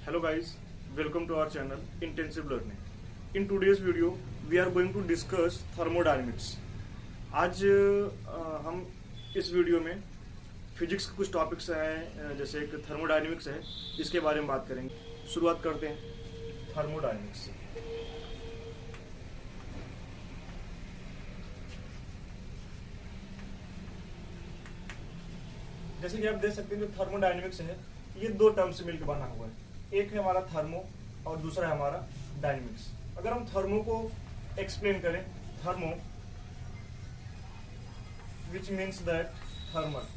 Hello guys, welcome to our channel Intensive Learning. In today's video, we are going to discuss thermodynamics. आज हम इस video में physics के कुछ topics हैं, जैसे एक थर्मोडायनेमिक्स है, इसके बारे में बात करेंगे। शुरुआत करते हैं थर्मोडायनेमिक्स से। जैसे कि आप देख सकते हैं, जो थर्मोडायनेमिक्स है ये दो टर्म से मिलकर बना हुआ है। एक है हमारा थर्मो और दूसरा है हमारा डायनेमिक्स। अगर हम थर्मो को एक्सप्लेन करें, thermo which means that thermal,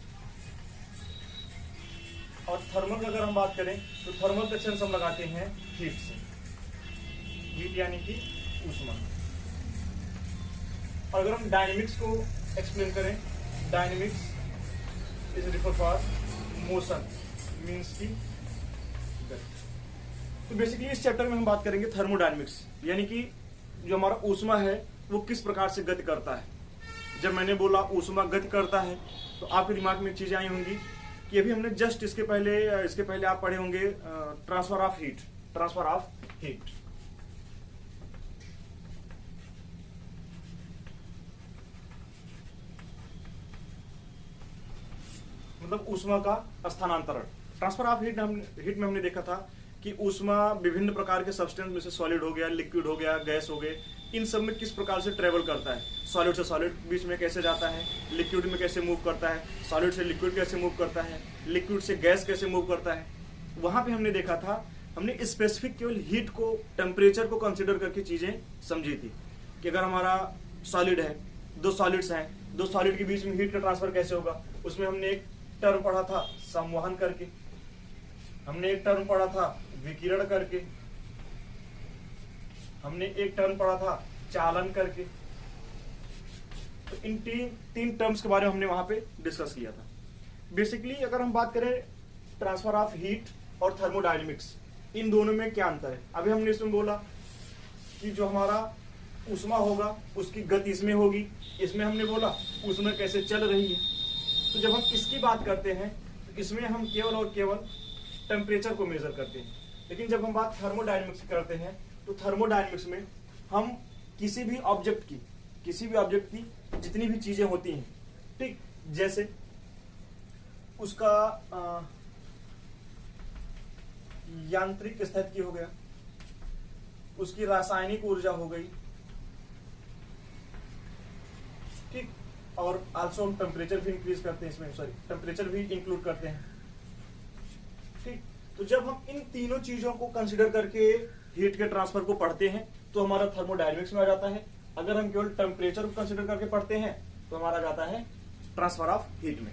और थर्मल की अगर हम बात करें तो थर्मल का सेंस हम लगाते हैं हीट से। हीट यानी कि ऊष्मा। और अगर हम डायनेमिक्स को एक्सप्लेन करें, dynamics is refer for motion means की गति। तो बेसिकली इस चैप्टर में हम बात करेंगे थर्मोडायनेमिक्स, यानी कि जो हमारा ऊष्मा है वो किस प्रकार से गति करता है। जब मैंने बोला ऊष्मा गति करता है तो आपके दिमाग में चीजें आई होंगी कि अभी हमने जस्ट इसके पहले आप पढ़े होंगे transfer of heat. Transfer of heat मतलब ऊष्मा का स्थानांतरण। ट्रांसफर ऑफ हीट में हमने देखा था कि ऊष्मा विभिन्न प्रकार के सब्सटेंस में से सॉलिड हो गया, लिक्विड हो गया, गैस हो गए, इन सब में किस प्रकार से ट्रेवल करता है। सॉलिड से सॉलिड बीच में कैसे जाता है, लिक्विड में कैसे मूव करता है, सॉलिड से लिक्विड कैसे मूव करता है, लिक्विड से गैस कैसे मूव करता है। वहां पे हमने देखा था, हमने स्पेसिफिक केवल हीट को, टेम्परेचर को कंसिडर करके चीजें समझी थी कि अगर हमारा सॉलिड है, दो सॉलिड्स हैं, दो सॉलिड के बीच में हीट का ट्रांसफर कैसे होगा। उसमें हमने एक टर्म पढ़ा था संवहन करके, हमने एक टर्म पढ़ा था विकिरण करके, हमने एक टर्म पढ़ा था चालन करके। तो इन तीन टर्म्स के बारे में हमने वहां पे डिस्कस किया था। बेसिकली अगर हम बात करें ट्रांसफर ऑफ हीट और थर्मोडायनेमिक्स, इन दोनों में क्या अंतर है। अभी हमने इसमें बोला कि जो हमारा ऊष्मा होगा उसकी गति इसमें होगी, इसमें हमने बोला ऊष्मा कैसे चल रही है। तो जब हम इसकी बात करते हैं तो इसमें हम केवल और केवल टेम्परेचर को मेजर करते हैं। लेकिन जब हम बात थर्मोडायनेमिक्स की करते हैं तो थर्मोडायनेमिक्स में हम किसी भी ऑब्जेक्ट की जितनी भी चीजें होती हैं, ठीक, जैसे उसका यांत्रिक स्थिति हो गया, उसकी रासायनिक ऊर्जा हो गई, ठीक, और आल्सो हम टेम्परेचर भी इंक्रीज करते हैं इसमें, टेम्परेचर भी इंक्लूड करते हैं, ठीक। तो जब हम इन तीनों चीजों को कंसिडर करके हीट के ट्रांसफर को पढ़ते हैं तो हमारा थर्मोडायनेमिक्स में आ जाता है। अगर हम केवल टेम्परेचर को कंसिडर करके पढ़ते हैं तो हमारा जाता है ट्रांसफर ऑफ हीट में।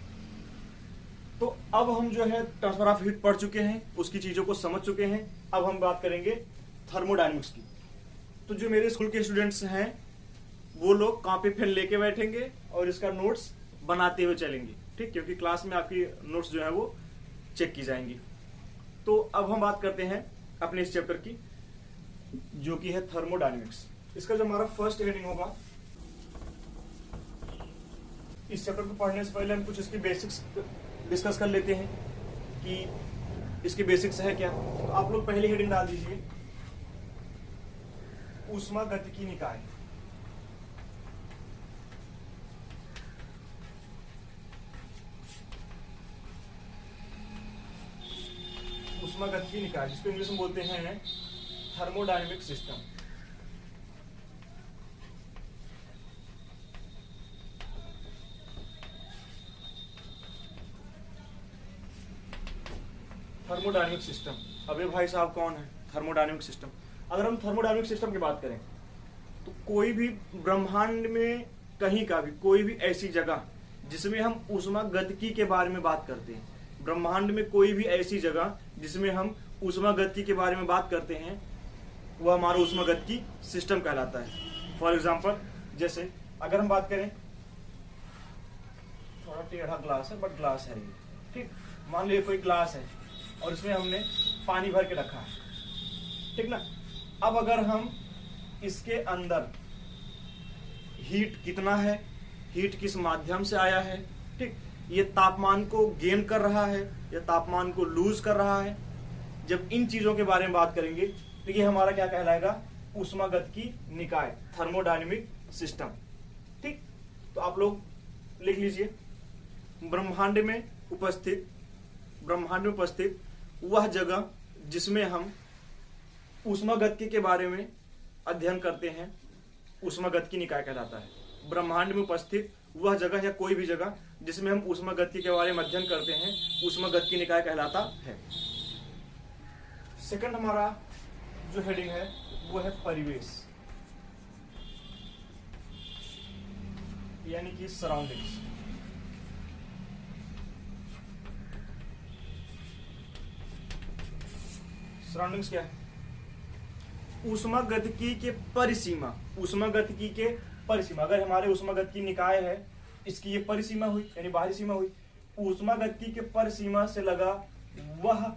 तो अब हम जो है ट्रांसफर ऑफ हीट पढ़ चुके हैं, उसकी चीजों को समझ चुके हैं। अब हम बात करेंगे थर्मोडायनेमिक्स की। तो जो मेरे स्कूल के स्टूडेंट्स हैं वो लोग कॉपी पेन लेके बैठेंगे और इसका नोट्स बनाते हुए चलेंगे, ठीक, क्योंकि क्लास में आपकी नोट्स जो है वो चेक की जाएंगी। तो अब हम बात करते हैं अपने इस चैप्टर की, जो कि है थर्मोडायनेमिक्स। इसका जो हमारा फर्स्ट हेडिंग होगा, इस चैप्टर को पढ़ने से पहले हम कुछ इसकी बेसिक्स डिस्कस कर लेते हैं कि इसके बेसिक्स है क्या। तो आप लोग पहली हेडिंग डाल दीजिए, ऊष्मागतिकी निकाय। ऊष्मागतिकी निकाय, जिसको इंग्लिश में बोलते हैं थर्मोडायनेमिक सिस्टम। Thermodynamic system. अबे भाई साहब कौन है थर्मोडायनेमिक सिस्टम। अगर हम थर्मोडायनेमिक सिस्टम की बात करें तो कोई भी ब्रह्मांड में कहीं का भी कोई भी ऐसी जगह जिसमें हम ऊष्मागतिकी के बारे में बात करते हैं, ब्रह्मांड में कोई भी ऐसी जगह जिसमें हम ऊष्मागतिकी के बारे में बात करते हैं, वह हमारा ऊष्मागतिकी सिस्टम कहलाता है। फॉर एग्जाम्पल, जैसे अगर हम बात करें, थोड़ा टेढ़ा ग्लास है बट ग्लास है ये, ठीक। मान लीजिए कोई ग्लास है और इसमें हमने पानी भर के रखा है, ठीक ना। अब अगर हम इसके अंदर हीट कितना है, हीट किस माध्यम से आया है, ठीक, ये तापमान को गेन कर रहा है या तापमान को लूज कर रहा है, जब इन चीजों के बारे में बात करेंगे तो ये हमारा क्या कहलाएगा, ऊष्मागतिकी निकाय, थर्मोडायनेमिक सिस्टम। ठीक, तो आप लोग लिख लीजिए, ब्रह्मांड में उपस्थित वह जगह जिसमें हम ऊष्मागतिकी के बारे में अध्ययन करते हैं, ऊष्मागतिकी निकाय कहलाता है। ब्रह्मांड में उपस्थित वह जगह या कोई भी जगह जिसमें हम ऊष्मागतिकी के बारे में अध्ययन करते हैं, ऊष्मागतिकी निकाय कहलाता है। सेकंड हमारा जो हेडिंग है वो है परिवेश, यानी कि सराउंडिंग्स। सराउंडिंग्स क्या है? ऊष्मागतिकी के परिसीमा, ऊष्मागतिकी के परिसीमा। अगर हमारे ऊष्मागतिकी निकाय है, इसकी ये परिसीमा हुई यानी बाहरी सीमा हुई। ऊष्मागतिकी के परिसीमा से लगा वह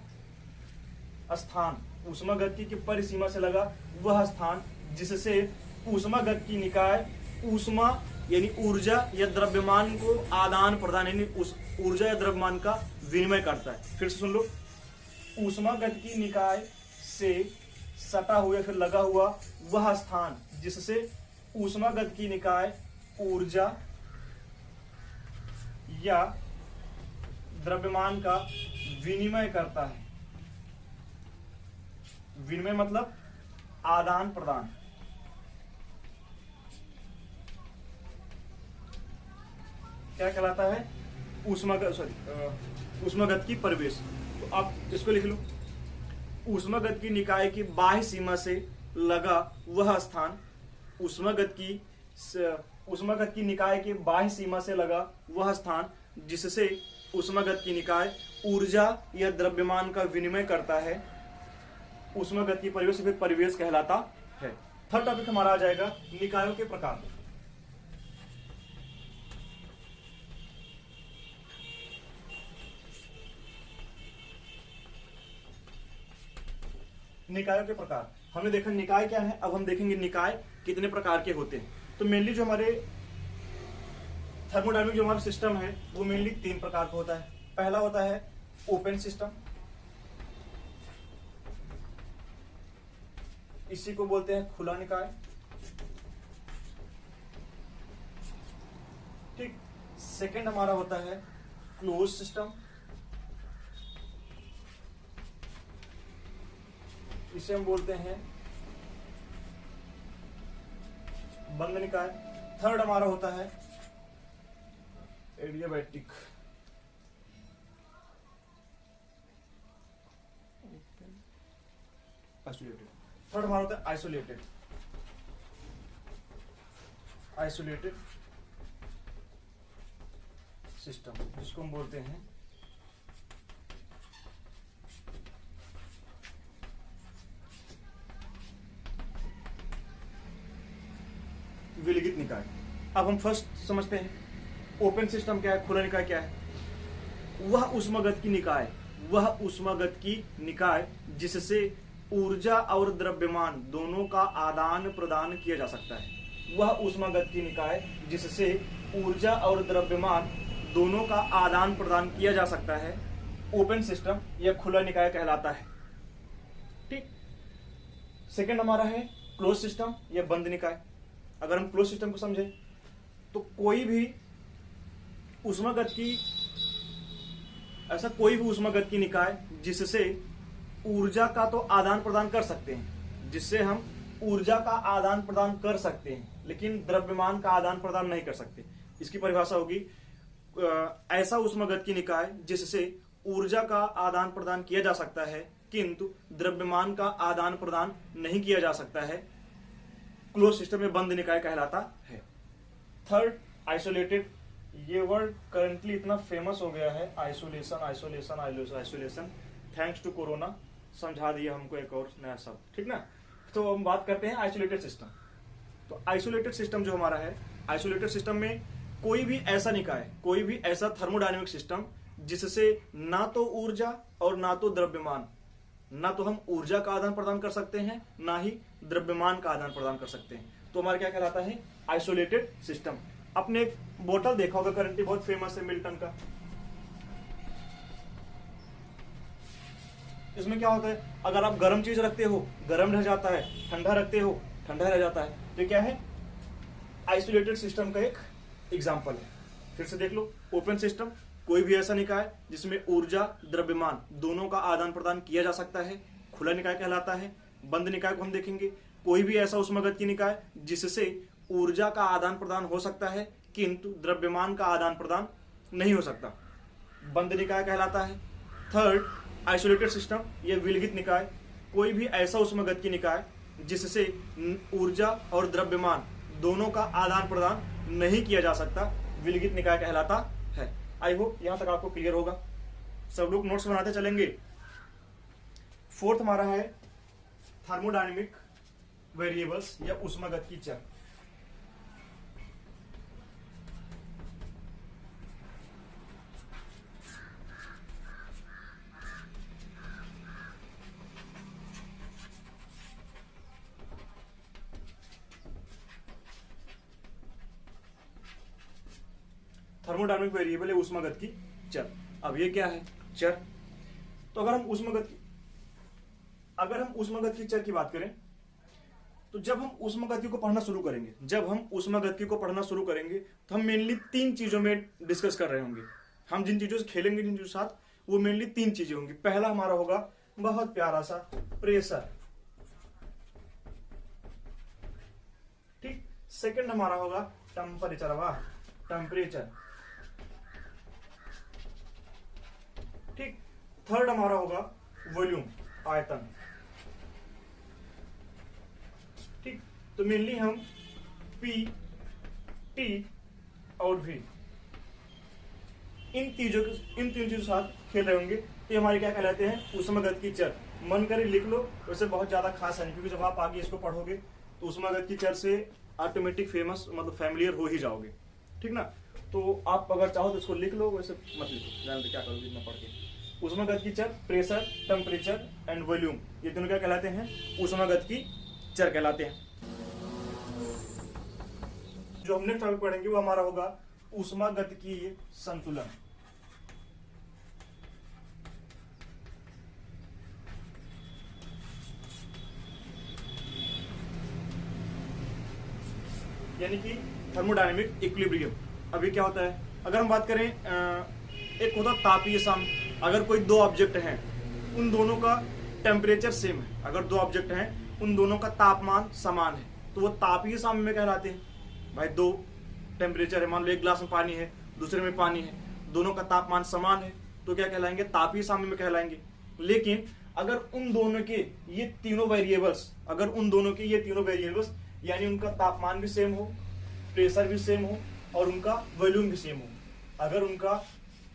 स्थान, ऊष्मागतिकी के परिसीमा से लगा वह स्थान जिससे ऊष्मागतिकी निकाय ऊष्मा यानी ऊर्जा या द्रव्यमान को आदान प्रदान यानी उस ऊर्जा या द्रव्यमान का विनिमय करता है। फिर से सुन लो, ऊष्मागतिकी निकाय से सटा हुआ फिर लगा हुआ वह स्थान जिससे ऊष्मागतिकी निकाय ऊर्जा या द्रव्यमान का विनिमय करता है। विनिमय मतलब आदान प्रदान। क्या कहलाता है? ऊष्मागतिकी परिवेश। तो आप इसको लिख लो, ऊष्मागतिकी निकाय की बाह्य सीमा से लगा वह स्थान, ऊष्मागतिकी निकाय के बाह्य सीमा से लगा वह स्थान जिससे ऊष्मागतिकी निकाय ऊर्जा या द्रव्यमान का विनिमय करता है, ऊष्मागतिकी परिवेश फिर परिवेश कहलाता है। थर्ड टॉपिक हमारा आ जाएगा निकायों के प्रकार। निकायों के प्रकार हमने देखा निकाय क्या है, अब हम देखेंगे निकाय कितने प्रकार के होते हैं। तो मेनली जो हमारे थर्मोडायनामिक जो हमारा सिस्टम है वो मेनली 3 प्रकार का होता है। पहला होता है ओपन सिस्टम, इसी को बोलते हैं खुला निकाय। ठीक, सेकंड हमारा होता है क्लोज सिस्टम, इसे हम बोलते हैं बंद निकाय। थर्ड हमारा होता है एडियाबैटिक। थर्ड हमारा होता है आइसोलेटेड सिस्टम, जिसको हम बोलते हैं विलगित निकाय। अब हम फर्स्ट समझते हैं ओपन सिस्टम क्या है, खुला निकाय क्या है। वह ऊष्मागतिकी निकाय जिससे ऊर्जा और द्रव्यमान दोनों का आदान प्रदान किया जा सकता है। वह ऊष्मागतिकी निकाय जिससे ऊर्जा और द्रव्यमान दोनों का आदान प्रदान किया जा सकता है, ओपन सिस्टम या खुला निकाय कहलाता है। ठीक, सेकंड हमारा है क्लोज सिस्टम या बंद निकाय। अगर हम क्लोज सिस्टम को समझें तो कोई भी ऊष्मागतिकी निकाय जिससे ऊर्जा का तो आदान प्रदान कर सकते हैं, जिससे हम ऊर्जा का आदान प्रदान कर सकते हैं लेकिन द्रव्यमान का आदान प्रदान नहीं कर सकते। इसकी परिभाषा होगी ऐसा ऊष्मागतिकी निकाय जिससे ऊर्जा का आदान प्रदान किया जा सकता है किंतु द्रव्यमान का आदान प्रदान नहीं किया जा सकता है, क्लोज सिस्टम में बंद निकाय कहलाता है। थर्ड आइसोलेटेड, ये वर्ड करंटली इतना फेमस हो गया है, आइसोलेशन। थैंक्स टू कोरोना समझा दिया हमको एक और नया शब्द। ठीक ना, तो हम बात करते हैं आइसोलेटेड सिस्टम। तो आइसोलेटेड सिस्टम जो हमारा है, आइसोलेटेड सिस्टम में कोई भी ऐसा निकाय, कोई भी ऐसा थर्मोडायनेमिक सिस्टम जिससे ना तो ऊर्जा और ना तो द्रव्यमान, ना तो हम ऊर्जा का आदान प्रदान कर सकते हैं ना ही द्रव्यमान का आदान प्रदान कर सकते हैं, तो हमारा क्या कहलाता है आइसोलेटेड सिस्टम। अपने एक बोतल देखा होगा, करंटली बहुत फेमस है मिल्टन का, इसमें क्या होता है, अगर आप गर्म चीज रखते हो गर्म रह जाता है, ठंडा रखते हो ठंडा रह जाता है। तो क्या है, आइसोलेटेड सिस्टम का एक एग्जाम्पल है। फिर से देख लो, ओपन सिस्टम, कोई भी ऐसा निकाय जिसमें ऊर्जा द्रव्यमान दोनों का आदान प्रदान किया जा सकता है, खुला निकाय कहलाता है। बंद निकाय को हम देखेंगे, कोई भी ऐसा उष्मागतिकीय निकाय जिससे ऊर्जा का आदान प्रदान हो सकता है किंतु द्रव्यमान का आदान प्रदान नहीं हो सकता, बंद निकाय कहलाता है। थर्ड, आइसोलेटेड सिस्टम, यह विलगित निकाय, कोई भी ऐसा उष्मागतिकीय निकाय जिससे ऊर्जा और द्रव्यमान दोनों का आदान प्रदान नहीं किया जा सकता, विलगित निकाय कहलाता है। आई होप यहां तक आपको क्लियर होगा। सब लोग नोट्स बनाते चलेंगे। फोर्थ हमारा है थर्मोडायनेमिक वेरिएबल्स या उष्मागतिकीय चर। थर्मोडायनेमिक वेरिएबल है उष्मागतिकीय चर। अब ये क्या है, चर। तो अगर हम उष्मागतिकीय चर की बात करें, तो जब हम उष्मागतिकी को पढ़ना शुरू करेंगे तो हम मेनली 3 चीजों में डिस्कस कर रहे होंगे। हम जिन चीजों से खेलेंगे, जिन चीजों के साथ, वो मेनली 3 चीजें होंगी। पहला हमारा होगा बहुत प्यारा सा प्रेशर, ठीक। सेकंड हमारा होगा टेम्परेचर, ठीक। थर्ड हमारा होगा वॉल्यूम, आयतन, ठीक। तो मेनली हम P, T और V इन तीन चीजों के साथ खेल रहे होंगे। तो हमारे क्या कहलाते हैं, उष्मागतिकीय चर। मन करे लिख लो, वैसे बहुत ज्यादा खास है नहीं, क्योंकि जब आप आगे इसको पढ़ोगे तो उष्मागतिकीय चर से ऑटोमेटिक फेमस मतलब फैमिलियर हो ही जाओगे, ठीक ना। तो आप अगर चाहो तो इसको लिख लो, वैसे मत लिखो, जान दो क्या करोगे इतना पढ़ के। उष्मागतिकीय चर, प्रेशर, टेम्परेचर एंड वॉल्यूम, ये तीनों क्या कहलाते हैं, उष्मागतिकीय चर कहलाते हैं। जो हमने टॉपिक पढ़ेंगे वो हमारा होगा उष्मागतिकीय संतुलन। यानी कि थर्मोडायनेमिक इक्विलिब्रियम। अभी क्या होता है, अगर हम बात करें, एक होता तापीय साम्य। अगर कोई 2 ऑब्जेक्ट हैं, उन दोनों का टेम्परेचर सेम है, अगर 2 ऑब्जेक्ट हैं उन दोनों का तापमान समान है, तो वो तापीय साम्य में कहलाते हैं। भाई 2 टेम्परेचर है, मान लो एक ग्लास में पानी है, दूसरे में पानी है, दोनों का तापमान समान है, तो क्या कहलाएंगे, तापीय साम्य में कहलाएंगे। लेकिन अगर उन दोनों के ये तीनों वेरिएबल्स यानी उनका तापमान भी सेम हो, प्रेशर भी सेम हो और उनका वॉल्यूम भी सेम हो, अगर उनका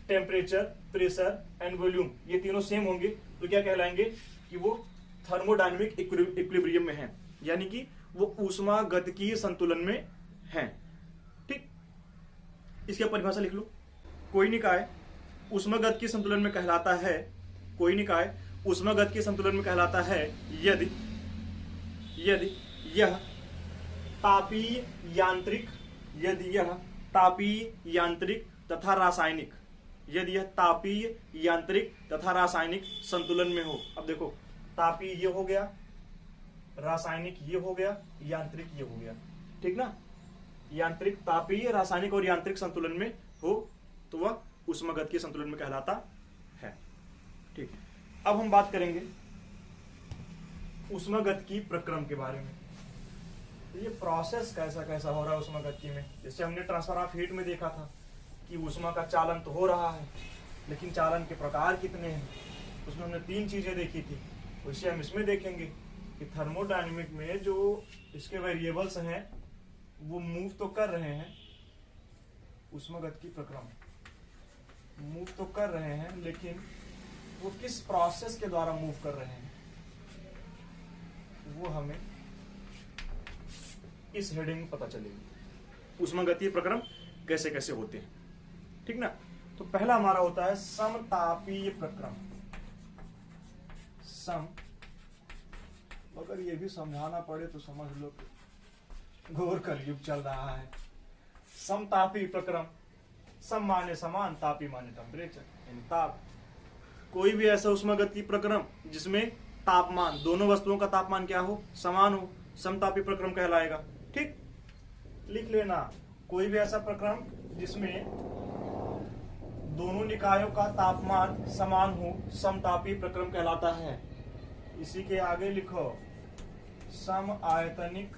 टेम्परेचर, प्रेशर एंड वॉल्यूम ये तीनों सेम होंगे, तो क्या कहलाएंगे कि वो थर्मोडायनेमिक इक्विलिब्रियम में है, यानी कि वो उष्मागतिकीय संतुलन में है, ठीक। इसकी परिभाषा लिख लो। कोई निकाय उष्मागतिकीय संतुलन में कहलाता है यदि यह तापीय यांत्रिक तथा रासायनिक संतुलन में हो। अब देखो, तापीय ये हो गया, रासायनिक ये हो गया, यांत्रिक ये हो गया, ठीक ना। यांत्रिक, तापीय, रासायनिक और यांत्रिक संतुलन में हो तो वह उष्मागतिकीय संतुलन में कहलाता है, ठीक। अब हम बात करेंगे उष्मागतिकीय प्रक्रम के बारे में। तो ये प्रोसेस कैसा कैसा हो रहा है उष्मागतिकी में। जैसे हमने ट्रांसफर ऑफ हीट में देखा था कि उष्मा का चालन तो हो रहा है, लेकिन चालन के प्रकार कितने हैं, उसमें हमने 3 चीजें देखी थी। वैसे हम इसमें देखेंगे कि थर्मोडायनेमिक में जो इसके वेरिएबल्स हैं वो मूव तो कर रहे हैं, उष्मागतिकीय प्रक्रम मूव तो कर रहे हैं, लेकिन वो किस प्रोसेस के द्वारा मूव कर रहे हैं वो हमें इस हेडिंग में पता चलेगी। उष्मागतिकीय प्रक्रम कैसे कैसे होते हैं, ठीक ना। तो पहला हमारा होता है समतापीय प्रक्रम। अगर ये भी समझाना पड़े तो समझ लो घोर कलयुग चल रहा है। समतापीय प्रक्रम, सम माने समान, तापी माने टेम्परेचर, यानी ताप। कोई भी ऐसा ऊष्मागतिकीय प्रक्रम जिसमें तापमान, दोनों वस्तुओं का तापमान क्या हो, समान हो, समतापी प्रक्रम कहलाएगा। ठीक, लिख लेना, कोई भी ऐसा प्रक्रम जिसमें दोनों निकायों का तापमान समान हो, समतापी प्रक्रम कहलाता है। इसी के आगे लिखो समआयतनिक,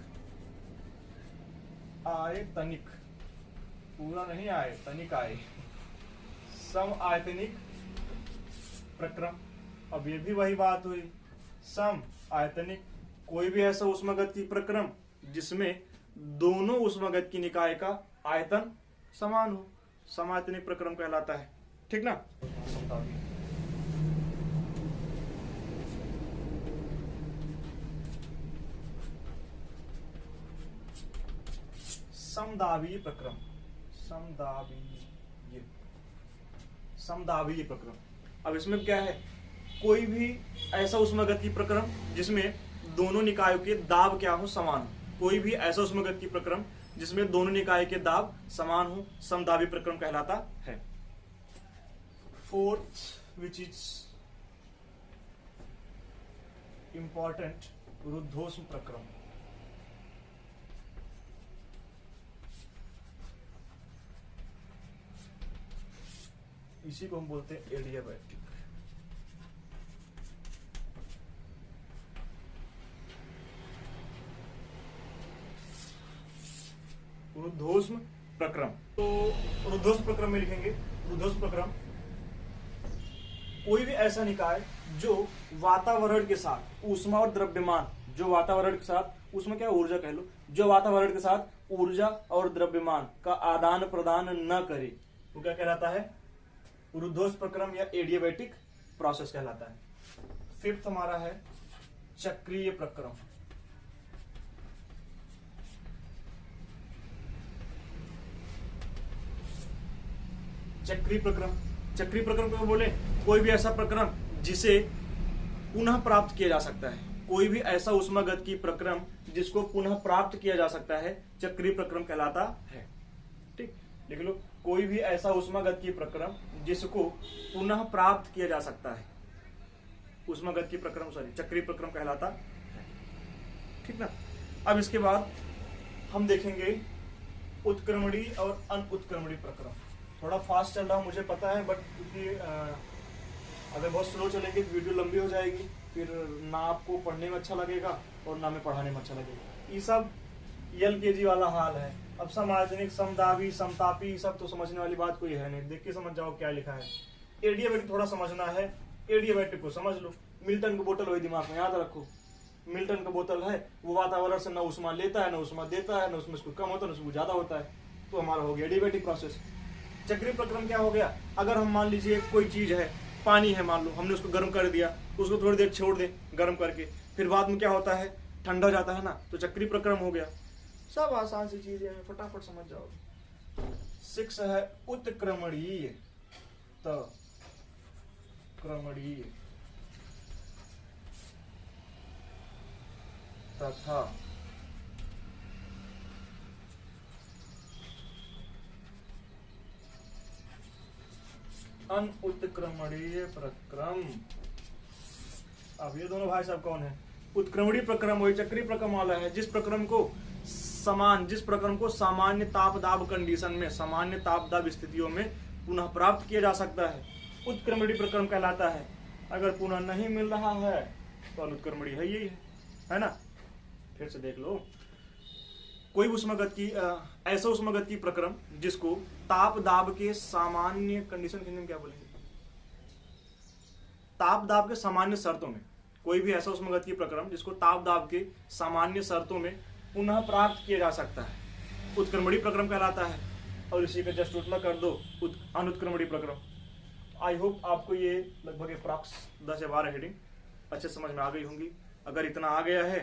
आयतनिक, पूरा नहीं आयतनिक आए, समआयतनिक प्रक्रम। अब ये भी वही बात हुई, सम आयतनिक, कोई भी ऐसा ऊष्मागतिकीय प्रक्रम जिसमें दोनों ऊष्मागतिकीय निकाय का आयतन समान हो, समायतनिक प्रक्रम कहलाता है। ठीक ना। समदाबीय प्रक्रम, समदाबीय प्रक्रम। अब इसमें क्या है, कोई भी ऐसा ऊष्मागतिकीय प्रक्रम जिसमें दोनों निकायों के दाब क्या हो, समान हो। कोई भी ऐसा ऊष्मागतिकीय प्रक्रम जिसमें दोनों निकाय के दाब समान हो, समदाबी प्रक्रम कहलाता है। फोर्थ विच इज इंपॉर्टेंट, रुद्धोष्म प्रक्रम। इसी को हम बोलते हैं एडियाबैटिक। रुद्धोष्म प्रक्रम, तो रुद्धोष्म प्रक्रम में लिखेंगे, रुद्धोष्म प्रक्रम कोई भी ऐसा निकाय जो वातावरण के साथ ऊष्मा और द्रव्यमान, जो वातावरण के साथ ऊष्मा क्या ऊर्जा कह लो, जो वातावरण के साथ ऊर्जा और द्रव्यमान का आदान प्रदान न करे, वो क्या कहलाता है, रुद्धोष्म प्रक्रम या एडियाबैटिक प्रोसेस कहलाता है। फिफ्थ हमारा है चक्रीय प्रक्रम। चक्रीय प्रक्रम, चक्रीय प्रक्रम को बोले कोई भी ऐसा प्रक्रम जिसे पुनः प्राप्त किया जा सकता है, कोई भी ऐसा ऊष्मागतिकीय प्रक्रम जिसको पुनः प्राप्त किया जा सकता है, चक्रीय प्रक्रम कहलाता है। ठीक, लिख लो, कोई भी ऐसा ऊष्मागतिकीय प्रक्रम जिसको पुनः प्राप्त किया जा सकता है, ऊष्मागतिकीय प्रक्रम चक्रीय प्रक्रम कहलाता है। ठीक ना। अब इसके बाद हम देखेंगे उत्क्रमणी और अनुत्क्रमणी प्रक्रम। थोड़ा फास्ट चल रहा हूं मुझे पता है, बट क्योंकि अगर बहुत स्लो चलेंगे तो वीडियो लंबी हो जाएगी, फिर ना आपको पढ़ने में अच्छा लगेगा और ना में पढ़ाने में अच्छा लगेगा। ये सब LKG वाला हाल है। अब समायतनिक, समदाबी, समतापी, सब तो समझने वाली बात कोई है नहीं, देख के समझ जाओ क्या लिखा है। एडियाबैटिक थोड़ा समझना है, एडियाबैटिक को समझ लो। मिल्टन की बोतल वही दिमाग में याद रखो, मिल्टन का बोतल है, वो वातावरण से न ऊष्मा लेता है, न ऊष्मा देता है, न उसमें उसको कम होता है, न उसको ज्यादा होता है, तो हमारा हो गया एडियाबैटिक प्रोसेस। चक्रीय प्रक्रम क्या हो गया, अगर हम मान लीजिए कोई चीज है, पानी है मान लो, हमने उसको गर्म कर दिया, उसको थोड़ी देर छोड़ दें गर्म करके, फिर बाद में क्या होता है, ठंडा हो जाता है ना, तो चक्रीय प्रक्रम हो गया। सब आसान सी चीजें हैं, फटाफट समझ जाओगे। 6 है उत्क्रमणीय, क्रमणीय तथा अनुत्क्रमणीय प्रक्रम। अब ये दोनों भाई साहब कौन है, उत्क्रमणीय प्रक्रम वही चक्रीय प्रक्रम वाला है जिस प्रक्रम को सामान्य ताप दाब कंडीशन में, सामान्य ताप दाब स्थितियों में पुनः प्राप्त किया जा सकता है, उत्क्रमणीय प्रक्रम कहलाता है। अगर पुनः नहीं मिल रहा है तो अनुत्क्रमणीय है, यही है ना। फिर से देख लो, कोई ऐसा ऊष्मागतिकीय प्रक्रम जिसको ताप दाब के सामान्य कंडीशन, हिंदी में क्या बोलेंगे, ताप दाब के सामान्य शर्तों में, कोई भी ऐसा ऊष्मागतिकीय प्रक्रम जिसको ताप दाब के सामान्य शर्तों में पुनः प्राप्त किया जा सकता है, उत्क्रमणीय प्रक्रम कहलाता है। और इसी का जस्ट उल्टा कर दो, अनुत्क्रमणीय प्रक्रम। आई होप आपको ये लगभग अप्रॉक्स 10 या 12 हेडिंग अच्छे समझ में आ गई होंगी। अगर इतना आ गया है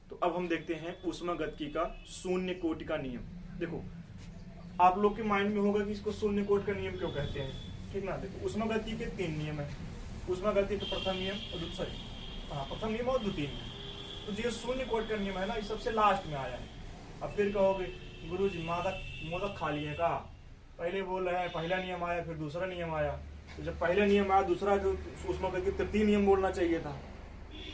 तो अब हम देखते हैं ऊष्मागतिकी का शून्य कोटि का नियम। देखो, आप लोग के माइंड में होगा कि इसको शून्य कोटि का नियम क्यों कहते हैं, ठीक ना। देखो, ऊष्मागतिकी के 3 नियम है, ऊष्मागतिकी का प्रथम नियम और प्रथम नियम और द्वितीय नियम। तो जो शून्य कोटि का नियम है ना, ये सबसे लास्ट में आया है। अब फिर कहोगे गुरुजी मोदक खा लिए का, पहले बोल रहे हैं पहला नियम आया फिर दूसरा नियम आया, तो जब पहला नियम आया, दूसरा जो ऊष्मागतिकी के तृतीय नियम बोलना चाहिए था।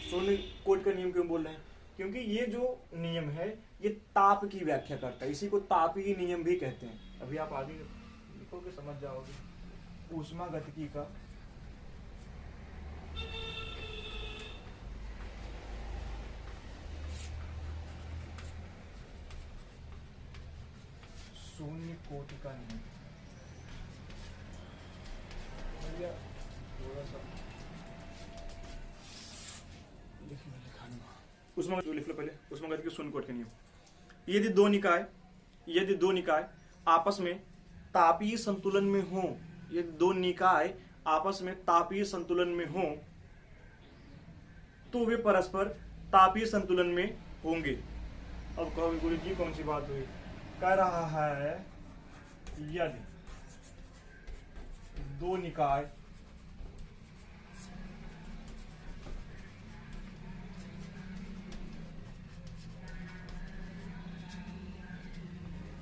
सोने कोट का नियम क्यों बोल रहे हैं? क्योंकि ये जो नियम है ये ताप की व्याख्या करता है, इसी को तापीय नियम भी कहते हैं। अभी आप आगे लिखोगे समझ जाओगे। ऊष्मागतिकी का शून्य कोटि का नियम, थोड़ा सा उसमें जो लिख लो पहले, उसमें कहते हैं शून्य कोटि का नियम। यदि दो निकाय आपस में तापीय संतुलन में हो, यदि दो निकाय आपस में तापीय संतुलन में हो तो वे परस्पर तापीय संतुलन में होंगे। अब कहो गुरु जी कौन सी बात हुई? कह रहा है यदि दो निकाय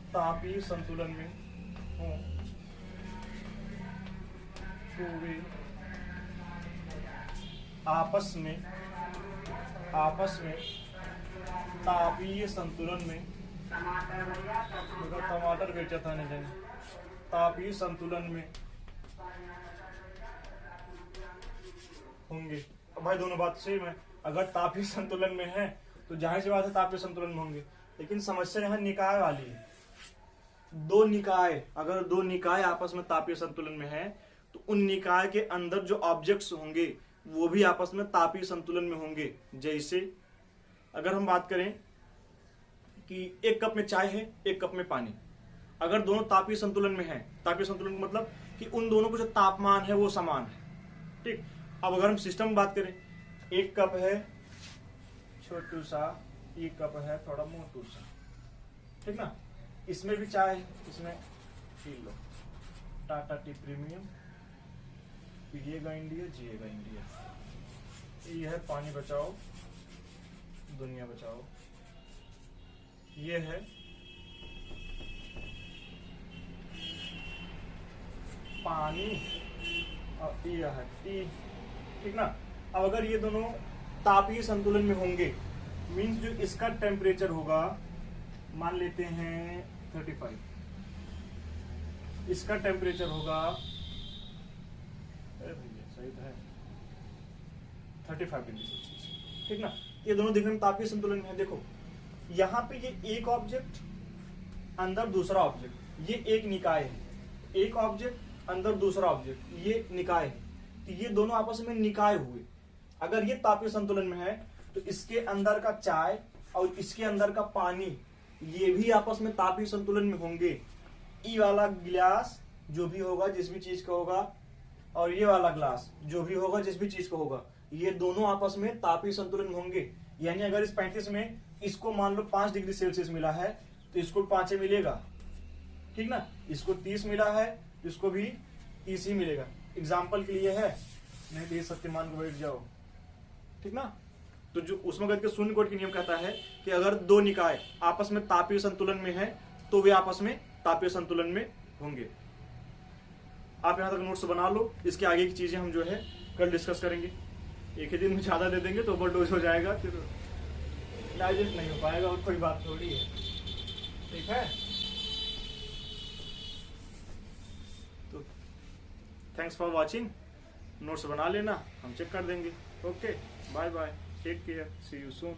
तापीय संतुलन में हो तो वे आपस में तापीय संतुलन में, टमाटर बेचा था नहीं जाने, तापीय संतुलन में होंगे। अब भाई दोनों बात सेम है, अगर तापीय संतुलन में है तो जाहिर सी बात है तापीय संतुलन में होंगे। लेकिन समस्या यहाँ निकाय वाली है। अगर दो निकाय आपस में तापीय संतुलन में है तो उन निकाय के अंदर जो ऑब्जेक्ट्स होंगे वो भी आपस में तापीय संतुलन में होंगे। जैसे अगर हम बात करें कि एक कप में चाय है, एक कप में पानी, अगर दोनों तापीय संतुलन में है, तापीय संतुलन का मतलब कि उन दोनों का जो तापमान है वो समान है। ठीक, अब अगर हम सिस्टम बात करें, एक कप है छोटू सा, एक कप है थोड़ा मोटू सा, ठीक ना, इसमें भी चाय है, इसमें P low Tata tea premium, पिएगा इंडिया जिएगा इंडिया। ये है पानी बचाओ दुनिया बचाओ, ये है पानी और ये है टी, ठीक ना। अब अगर ये दोनों तापीय संतुलन में होंगे मीन्स जो इसका टेम्परेचर होगा मान लेते हैं 35, इसका टेम्परेचर होगा सही है 35 डिग्री सेल्सियस, ठीक ना। ये दोनों दिखने में तापीय संतुलन में है। देखो यहाँ पे ये एक ऑब्जेक्ट अंदर दूसरा ऑब्जेक्ट, ये एक निकाय है, एक ऑब्जेक्ट अंदर दूसरा ऑब्जेक्ट, ये निकाय है, तो ये दोनों आपस में निकाय हुए। अगर ये तापीय संतुलन में है तो इसके अंदर का चाय और इसके अंदर का पानी ये भी आपस में तापीय संतुलन में होंगे। ई वाला गिलास जो भी होगा जिस भी चीज का होगा और ये वाला ग्लास जो भी होगा जिस भी चीज का होगा, ये दोनों आपस में तापीय संतुलन में होंगे। यानी अगर इस 35 में इसको मान लो 5 डिग्री सेल्सियस मिला है तो इसको 5 मिलेगा, ठीक ना। इसको 30 मिला है तो इसको भी 30 ही मिलेगा। एग्जाम्पल के लिए है, नहीं तो सत्यमान को बैठ जाओ, ठीक ना। तो जो ऊष्मागतिकी के शून्य कोटि नियम कहता है कि अगर दो निकाय आपस में तापीय संतुलन में है तो वे आपस में तापीय संतुलन में होंगे। आप यहां तक नोट्स बना लो, इसके आगे की चीजें हम जो है कल डिस्कस करेंगे। एक ही दिन में ज्यादा दे देंगे तो ओवरडोज हो जाएगा, फिर डाइजेस्ट नहीं हो पाएगा और कोई बात थोड़ी है, ठीक है। तो थैंक्स फॉर वॉचिंग, नोट्स बना लेना, हम चेक कर देंगे। Okay, bye bye, take care, see you soon.